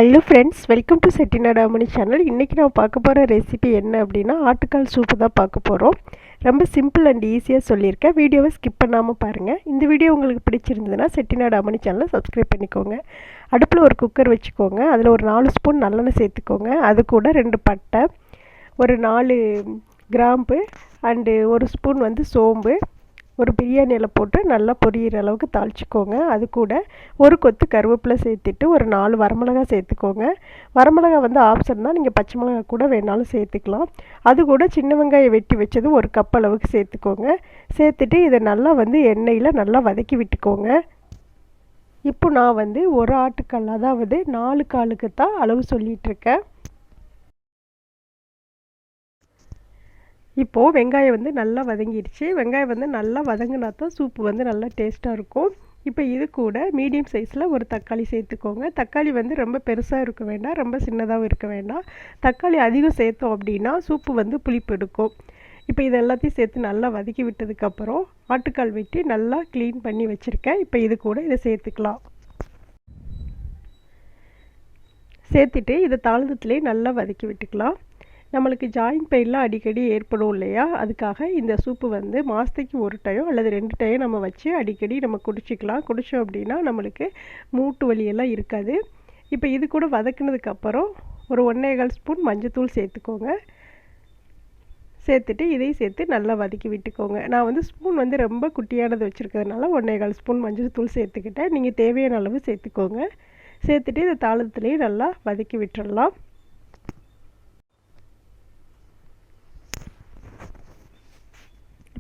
Hello friends, welcome to Chettinad அம்மணி channel. இன்றைக்கி நான் பார்க்க போகிற ரெசிபி என்ன அப்படின்னா ஆட்டுக்கால் சூப்பு தான் பார்க்க போகிறோம். ரொம்ப சிம்பிள் அண்ட் ஈஸியாக சொல்லியிருக்கேன். வீடியோவை ஸ்கிப் பண்ணாமல் பாருங்கள். இந்த வீடியோ உங்களுக்கு பிடிச்சிருந்ததுன்னா செட்டிநாடு அம்மணி சேனலை சப்ஸ்கிரைப் பண்ணிக்கோங்க. அடுப்பில் ஒரு குக்கர் வச்சுக்கோங்க. அதில் ஒரு 4 ஸ்பூன் நல்லெண்ணெய் சேர்த்துக்கோங்க. அது கூட 2 பட்டை, ஒரு 4 கிராம்பு அண்டு 1 ஸ்பூன் சோம்பு, ஒரு பிரியாணி இலை போட்டு நல்லா பொரியிற அளவுக்கு தாளிச்சிக்கோங்க. அது கூட ஒரு கொத்து கருவேப்பிலை சேர்த்துட்டு ஒரு 4 வரமிளகாய் சேர்த்துக்கோங்க. வரமிளகாய் ஆப்ஷன் தான், நீங்கள் பச்சை மிளகாய் கூட வேணாலும் சேர்த்துக்கலாம். அது கூட சின்ன வெங்காயம் வெட்டி வச்சது 1 கப் அளவுக்கு சேர்த்துக்கோங்க. சேர்த்துட்டு இதை நல்லா எண்ணெயில் நல்லா வதக்கி விட்டுக்கோங்க. இப்போ நான் ஒரு ஆட்டுக்கால், அதாவது 4 காலுக்கு தான் அளவு சொல்லிகிட்ருக்கேன். இப்போது வெங்காயம் நல்லா வதங்கிடுச்சு. வெங்காயம் நல்லா வதங்கினா தான் சூப்பு நல்லா டேஸ்ட்டாக இருக்கும். இப்போ இது கூட மீடியம் சைஸில் ஒரு தக்காளி சேர்த்துக்கோங்க. தக்காளி ரொம்ப பெருசாக இருக்க வேண்டாம், ரொம்ப சின்னதாகவும் இருக்க வேண்டாம். தக்காளி அதிகம் சேர்த்தோம் அப்படின்னா சூப்பு புளிப்பு எடுக்கும். இப்போ இது எல்லாத்தையும் சேர்த்து நல்லா வதக்கி விட்டதுக்கப்புறம் ஆட்டுக்கால் வெட்டி நல்லா க்ளீன் பண்ணி வச்சுருக்கேன். இப்போ இது கூட இதை சேர்த்துக்கலாம். சேர்த்துட்டு இதை தாளிதத்துலேயே நல்லா வதக்கி விட்டுக்கலாம். நம்மளுக்கு ஜாயின்ட் பெயின்லாம் அடிக்கடி ஏற்படும் இல்லையா, அதுக்காக இந்த சூப்பு மாதத்துக்கு 1 டைம் அல்லது 2 டைம் நம்ம வச்சு அடிக்கடி நம்ம குடிச்சிக்கலாம். குடித்தோம் அப்படின்னா நம்மளுக்கு மூட்டு வலியெல்லாம் இருக்காது. இப்போ இது கூட வதக்கினதுக்கப்புறம் ஒரு 1.25 ஸ்பூன் மஞ்சத்தூள் சேர்த்துக்கோங்க. சேர்த்துட்டு இதையும் சேர்த்து நல்லா வதக்கி விட்டுக்கோங்க. நான் ஸ்பூன் ரொம்ப குட்டியானது வச்சுருக்கிறதுனால 1.25 ஸ்பூன் மஞ்சள் தூள் சேர்த்துக்கிட்டேன். நீங்கள் தேவையான அளவு சேர்த்துக்கோங்க. சேர்த்துட்டு இதை தாளத்துலேயே நல்லா வதக்கி விட்டுடலாம்.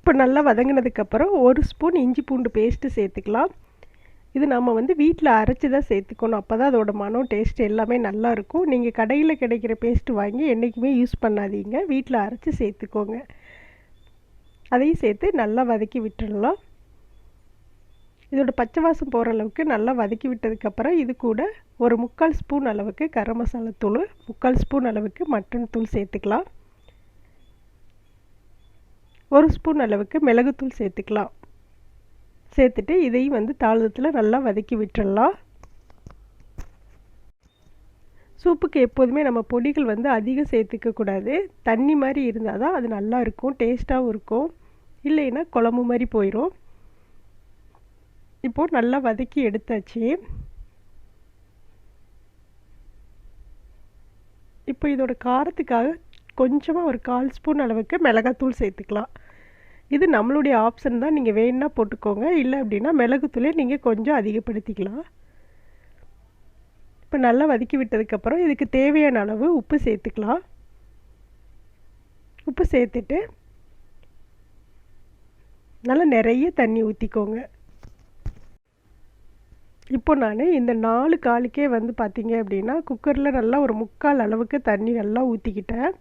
இப்போ நல்லா வதங்கினதுக்கப்புறம் 1 ஸ்பூன் இஞ்சி பூண்டு பேஸ்ட்டு சேர்த்துக்கலாம். இது நம்ம வீட்டில் அரைச்சி தான் சேர்த்துக்கணும். அப்போ தான் அதோட மனம் டேஸ்ட் எல்லாமே நல்லாயிருக்கும். நீங்கள் கடையில் கிடைக்கிற பேஸ்ட்டு வாங்கி என்றைக்குமே யூஸ் பண்ணாதீங்க, வீட்டில் அரைச்சி சேர்த்துக்கோங்க. அதையும் சேர்த்து நல்லா வதக்கி விட்டுடலாம். இதோட பச்சை வாசம் போகிற அளவுக்கு நல்லா வதக்கி விட்டதுக்கப்புறம் இது கூட ஒரு 3/4 ஸ்பூன் அளவுக்கு கரம் மசாலா தூள், 3/4 ஸ்பூன் அளவுக்கு மட்டன் தூள் சேர்த்துக்கலாம். 1 ஸ்பூன் அளவுக்கு மிளகுத்தூள் சேர்த்துக்கலாம். சேர்த்துட்டு இதையும் தாளிதத்தில் நல்லா வதக்கி விட்டுடலாம். சூப்புக்கு எப்போதுமே நம்ம பொடிகள் அதிகம் சேர்த்துக்கக்கூடாது. தண்ணி மாதிரி இருந்தால் தான் அது நல்லா இருக்கும், டேஸ்ட்டாகவும் இருக்கும். இல்லைன்னா குழம்பு மாதிரி போயிடும். இப்போது நல்லா வதக்கி எடுத்தாச்சு. இப்போ இதோட காரத்துக்காக கொஞ்சமாக ஒரு 1/4 ஸ்பூன் அளவுக்கு மிளகாத்தூள் சேர்த்துக்கலாம். இது நம்மளுடைய ஆப்ஷன் தான், நீங்கள் வேணுன்னா போட்டுக்கோங்க. இல்லை அப்படின்னா மிளகுத்தூளே நீங்கள் கொஞ்சம் அதிகப்படுத்திக்கலாம். இப்போ நல்லா வதக்கி விட்டதுக்கப்புறம் இதுக்கு தேவையான அளவு உப்பு சேர்த்துக்கலாம். உப்பு சேர்த்துட்டு நல்லா நிறைய தண்ணி ஊற்றிக்கோங்க. இப்போ நான் இந்த 4 காலுக்கே பார்த்தீங்க அப்படின்னா குக்கரில் நல்லா ஒரு 3/4 அளவுக்கு தண்ணி நல்லா ஊற்றிக்கிட்டேன்.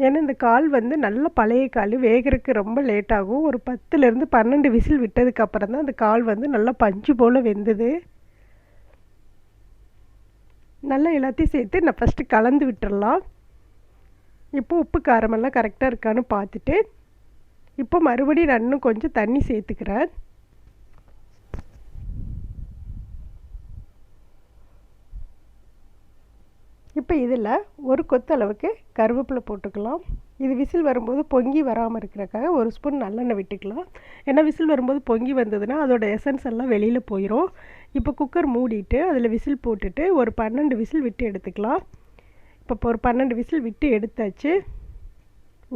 ஏன்னா இந்த கால் நல்ல பழைய கால், வேகிறதுக்கு ரொம்ப லேட் ஆகும். ஒரு 10லேருந்து 12 விசில் விட்டதுக்கப்புறம் தான் அந்த கால் நல்லா பஞ்சு போல் வெந்தது. நல்லா எல்லாத்தையும் சேர்த்து நான் ஃபஸ்ட்டு கலந்து விட்டுடலாம். இப்போ உப்பு காரமெல்லாம் கரெக்டாக இருக்கான்னு பார்த்துட்டு இப்போ மறுபடியும் நான் இன்னும் கொஞ்சம் தண்ணி சேர்த்துக்கிறேன். இப்போ இதில் ஒரு கொத்து அளவுக்கு கருவேப்பிலை போட்டுக்கலாம். இது விசில் வரும்போது பொங்கி வராமல் இருக்கிறக்காக 1 ஸ்பூன் நல்லெண்ணெய் விட்டுக்கலாம். ஏன்னா விசில் வரும்போது பொங்கி வந்ததுன்னா அதோட எசன்ஸ் எல்லாம் வெளியில் போயிடும். இப்போ குக்கர் மூடிட்டு அதில் விசில் போட்டுட்டு ஒரு 12 விசில் விட்டு எடுத்துக்கலாம். இப்போ ஒரு 12 விசில் விட்டு எடுத்தாச்சு.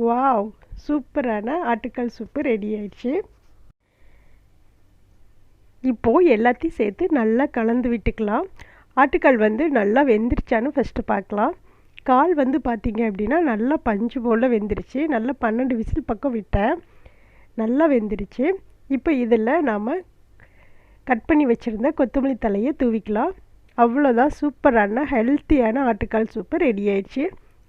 வாவ், சூப்பரான ஆட்டுக்கால் சூப்பு ரெடி ஆயிடுச்சு. இப்போது எல்லாத்தையும் சேர்த்து நல்லா கலந்து விட்டுக்கலாம். ஆட்டுக்கால் நல்லா வெந்துருச்சான்னு ஃபஸ்ட்டு பார்க்கலாம். கால் பார்த்தீங்க அப்படின்னா நல்லா பஞ்சு போல் வெந்துருச்சு. நல்லா 12 விசில் பக்கம் விட்டேன், நல்லா வெந்துருச்சு. இப்போ இதில் நாம் கட் பண்ணி வச்சுருந்த கொத்தமல்லி தலையை தூவிக்கலாம். அவ்வளோதான், சூப்பரான ஹெல்த்தியான ஆட்டுக்கால் சூப்பு ரெடி ஆயிடுச்சு.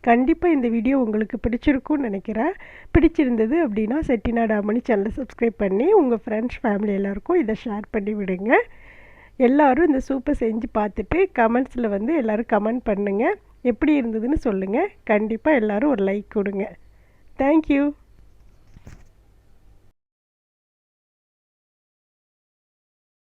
கண்டிப்பாக இந்த வீடியோ உங்களுக்கு பிடிச்சிருக்குன்னு நினைக்கிறேன். பிடிச்சிருந்தது அப்படின்னா செட்டிநாடு அம்மணி சேனலை சப்ஸ்கிரைப் பண்ணி உங்கள் ஃப்ரெண்ட்ஸ் ஃபேமிலி எல்லாருக்கும் இதை ஷேர் பண்ணி விடுங்க. எல்லோரும் இந்த சூப்பை செஞ்சு பார்த்துட்டு கமெண்ட்ஸில் எல்லோரும் கமெண்ட் பண்ணுங்கள், எப்படி இருந்ததுன்னு சொல்லுங்கள். கண்டிப்பாக எல்லோரும் ஒரு லைக் கொடுங்க. தேங்க்யூ.